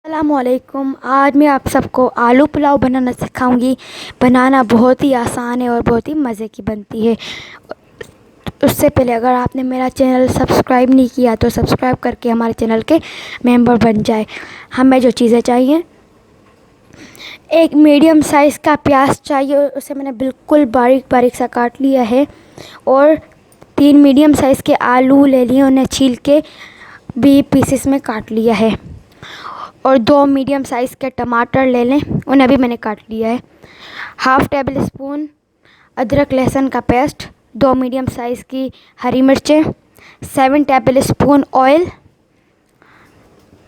अस्सलामुअलैकुम। आज मैं आप सबको आलू पुलाव बनाना सिखाऊंगी। बनाना बहुत ही आसान है और बहुत ही मज़े की बनती है। उससे पहले अगर आपने मेरा चैनल सब्सक्राइब नहीं किया तो सब्सक्राइब करके हमारे चैनल के मेंबर बन जाए। हमें जो चीज़ें चाहिए, एक मीडियम साइज़ का प्याज चाहिए, उसे मैंने बिल्कुल बारीक बारीक सा काट लिया है। और 3 मीडियम साइज़ के आलू ले लिए, उन्हें छील के भी पीसेस में काट लिया है। और 2 मीडियम साइज़ के टमाटर ले लें, उन्हें भी मैंने काट लिया है। हाफ़ टेबल स्पून अदरक लहसुन का पेस्ट, 2 मीडियम साइज़ की हरी मिर्चें, 7 tablespoon oil,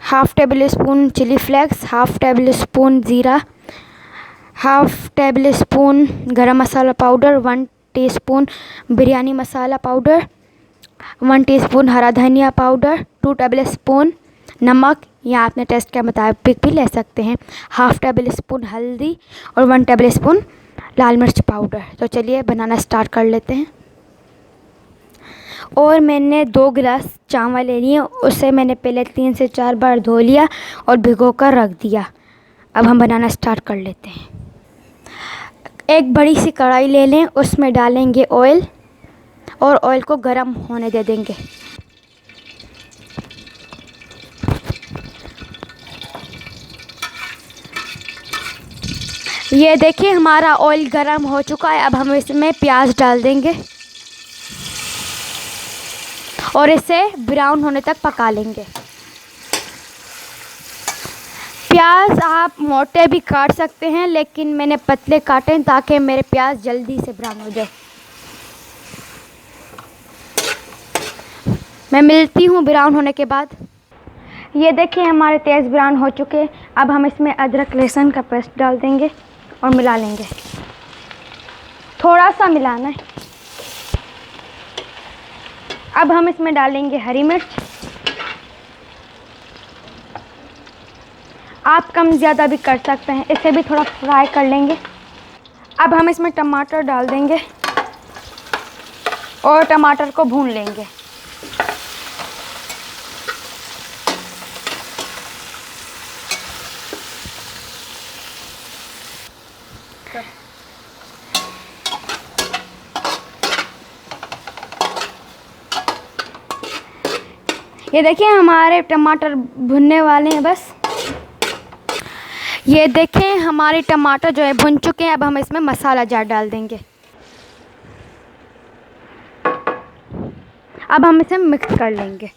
half tablespoon chilli flakes, half tablespoon ज़ीरा, half tablespoon garam masala powder, 1 teaspoon biryani masala powder, 1 teaspoon हरा धनिया पाउडर, 2 टेबल स्पून नमक या आपने टेस्ट के मुताबिक भी ले सकते हैं, हाफ़ टेबल स्पून हल्दी और 1 टेबल स्पून लाल मिर्च पाउडर। तो चलिए बनाना स्टार्ट कर लेते हैं। और मैंने 2 गिलास चावल ले लिए, उसे मैंने पहले 3 से 4 बार धो लिया और भिगो कर रख दिया। अब हम बनाना स्टार्ट कर लेते हैं। एक बड़ी सी कढ़ाई ले लें, उसमें डालेंगे ऑयल और ऑयल को गर्म होने दे देंगे। ये देखिए हमारा ऑयल गर्म हो चुका है। अब हम इसमें प्याज डाल देंगे और इसे ब्राउन होने तक पका लेंगे। प्याज आप मोटे भी काट सकते हैं, लेकिन मैंने पतले काटे ताकि मेरे प्याज जल्दी से ब्राउन हो जाए। मैं मिलती हूँ ब्राउन होने के बाद। ये देखिए हमारे तेज़ ब्राउन हो चुके हैं। अब हम इसमें अदरक लहसुन का पेस्ट डाल देंगे और मिला लेंगे। थोड़ा सा मिलाना है। अब हम इसमें डालेंगे हरी मिर्च। आप कम ज़्यादा भी कर सकते हैं, इसे भी थोड़ा फ्राई कर लेंगे। अब हम इसमें टमाटर डाल देंगे और टमाटर को भून लेंगे। ये देखिए हमारे टमाटर भुनने वाले हैं बस। ये देखें हमारे टमाटर जो है भुन चुके हैं। अब हम इसमें मसाला जार डाल देंगे। अब हम इसे मिक्स कर लेंगे।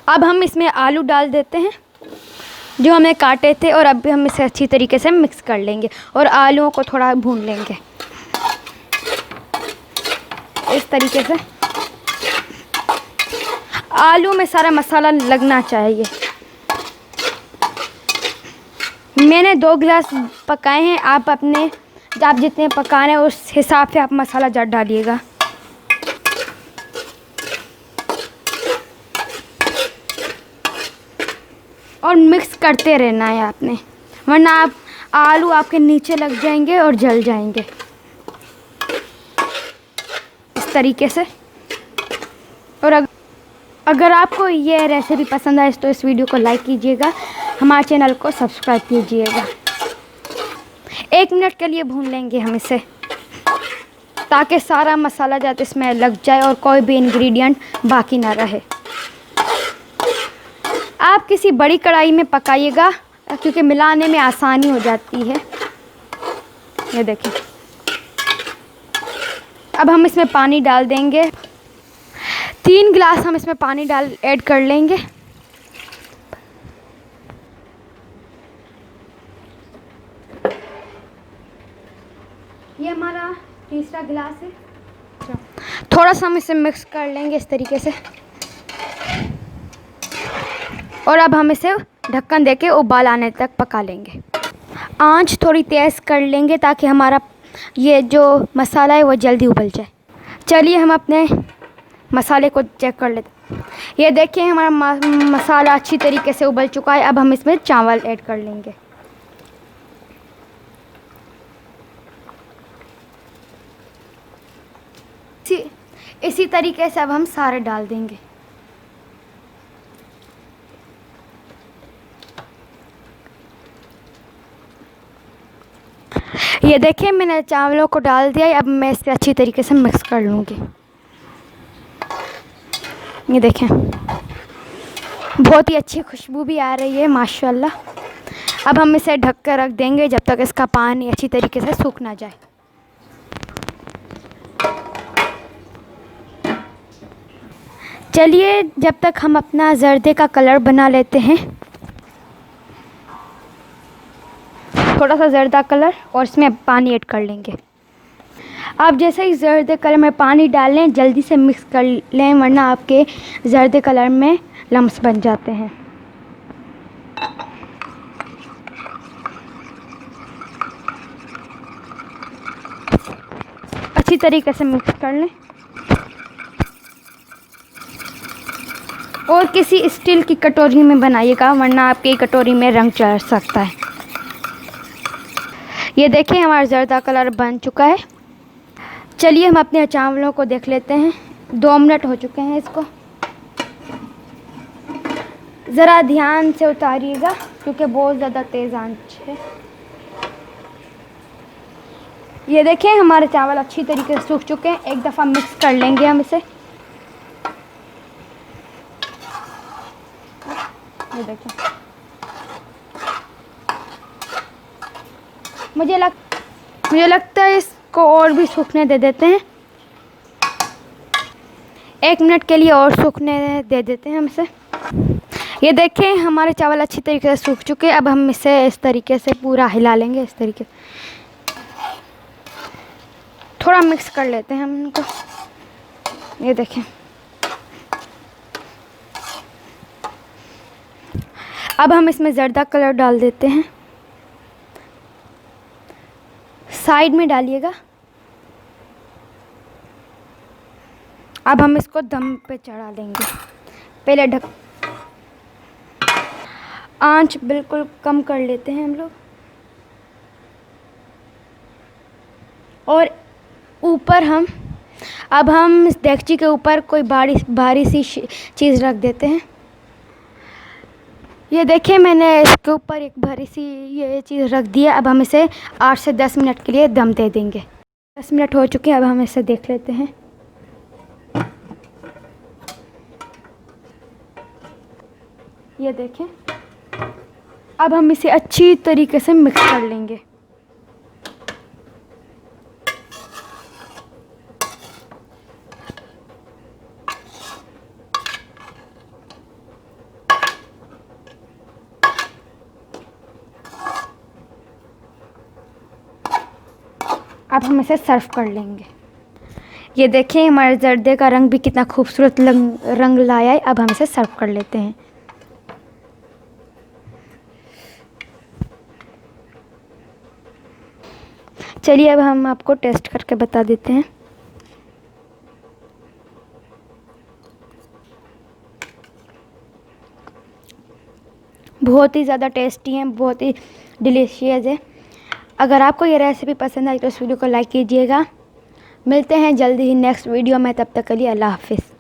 अब हम इसमें आलू डाल देते हैं जो हमने काटे थे, और अब हम इसे अच्छी तरीके से मिक्स कर लेंगे और आलूओं को थोड़ा भून लेंगे इस तरीके से। आलू में सारा मसाला लगना चाहिए। मैंने 2 गिलास पकाए हैं। आप जितने पकाने हैं उस हिसाब से आप मसाला ज़्यादा डालिएगा। और मिक्स करते रहना है आपने, वरना आलू आपके नीचे लग जाएंगे और जल जाएंगे इस तरीके से। और अगर आपको ये रेसिपी पसंद आए तो इस वीडियो को लाइक कीजिएगा, हमारे चैनल को सब्सक्राइब कीजिएगा। 1 मिनट के लिए भून लेंगे हम इसे, ताकि सारा मसाला जाते इसमें लग जाए और कोई भी इंग्रेडिएंट बाकी ना रहे। आप किसी बड़ी कढ़ाई में पकाइएगा, क्योंकि मिलाने में आसानी हो जाती है। ये देखिए अब हम इसमें पानी डाल देंगे। 3 गिलास हम इसमें पानी ऐड कर लेंगे। ये हमारा तीसरा गिलास है। थोड़ा सा हम इसे मिक्स कर लेंगे इस तरीके से। और अब हम इसे ढक्कन देके उबाल आने तक पका लेंगे। आंच थोड़ी तेज़ कर लेंगे ताकि हमारा ये जो मसाला है वो जल्दी उबल जाए। चलिए हम अपने मसाले को चेक कर लेते हैं। ये देखिए हमारा मसाला अच्छी तरीके से उबल चुका है। अब हम इसमें चावल ऐड कर लेंगे। इसी तरीके से अब हम सारे डाल देंगे। ये देखिए मैंने चावलों को डाल दिया। अब मैं इसे अच्छी तरीके से मिक्स कर लूँगी। ये देखें बहुत ही अच्छी खुशबू भी आ रही है माशाल्लाह। अब हम इसे ढक कर रख देंगे जब तक इसका पानी अच्छी तरीके से सूख ना जाए। चलिए जब तक हम अपना जर्दे का कलर बना लेते हैं। थोड़ा सा जर्दा कलर और इसमें पानी ऐड कर लेंगे। आप जैसे ही जर्दे कलर में पानी डाल लें जल्दी से मिक्स कर लें, वरना आपके जर्दे कलर में लम्स बन जाते हैं। अच्छी तरीके से मिक्स कर लें और किसी स्टील की कटोरी में बनाइएगा, वरना आपकी कटोरी में रंग चढ़ सकता है। ये देखिए हमारा जर्दा कलर बन चुका है। चलिए हम अपने चावलों को देख लेते हैं। 2 मिनट हो चुके हैं इसको। ज़रा ध्यान से उतारिएगा क्योंकि बहुत ज़्यादा तेज़ आंच है। ये देखिए हमारे चावल अच्छी तरीके से सूख चुके हैं। एक दफ़ा मिक्स कर लेंगे हम इसे। ये देखिए मुझे लगता है इसको और भी सूखने दे देते हैं। 1 मिनट के लिए और सूखने दे देते हैं हम इसे। ये देखें हमारे चावल अच्छी तरीके से सूख चुके हैं। अब हम इसे इस तरीके से पूरा हिला लेंगे। इस तरीके थोड़ा मिक्स कर लेते हैं हम इनको। ये देखें अब हम इसमें जर्दा कलर डाल देते हैं। साइड में डालिएगा। अब हम इसको दम पे चढ़ा देंगे। पहले आंच बिल्कुल कम कर लेते हैं हम लोग और ऊपर अब हम इस डेगची के ऊपर कोई भारी सी चीज़ रख देते हैं। ये देखिए मैंने इसके ऊपर एक भारी सी ये चीज़ रख दिया। अब हम इसे 8 से 10 मिनट के लिए दम दे देंगे। 10 मिनट हो चुके हैं। अब हम इसे देख लेते हैं। ये देखें अब हम इसे अच्छी तरीके से मिक्स कर लेंगे। अब हम इसे सर्व कर लेंगे। ये देखें हमारे जर्दे का रंग भी कितना खूबसूरत रंग लाया है। अब हम इसे सर्व कर लेते हैं। चलिए अब हम आपको टेस्ट करके बता देते हैं। बहुत ही ज़्यादा टेस्टी है, बहुत ही डिलीशियस है। अगर आपको ये रेसिपी पसंद आई तो इस वीडियो को लाइक कीजिएगा। मिलते हैं जल्दी ही नेक्स्ट वीडियो में। तब तक के लिए अल्लाह हाफिज़।